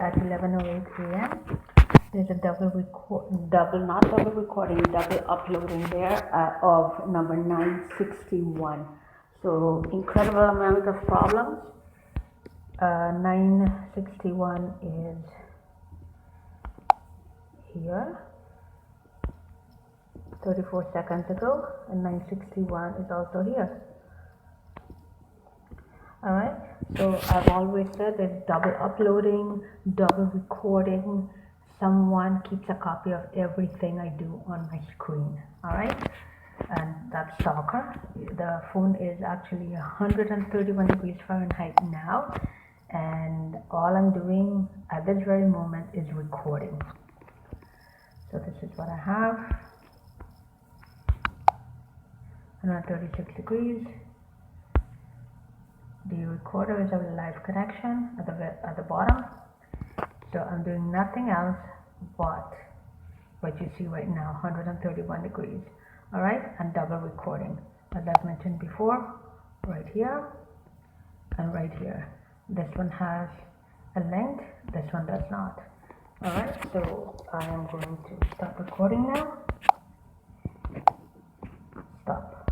at 11:08 a.m. There's a not double recording, double uploading there of number 961. So incredible amount of problems. 961 is here 34 seconds ago, and 961 is also here. Alright, so I've always said there's double uploading, double recording. Someone keeps a copy of everything I do on my screen. Alright, and that's stalker. The phone is actually 131 degrees Fahrenheit now, and all I'm doing at this very moment is recording. So this is what I have. 136 degrees. The recorder is a live connection at the bottom. So I'm doing nothing else but what you see right now, 131 degrees. Alright, and double recording. As I've mentioned before, right here and right here. This one has a length, this one does not. Alright, so I am going to start recording now.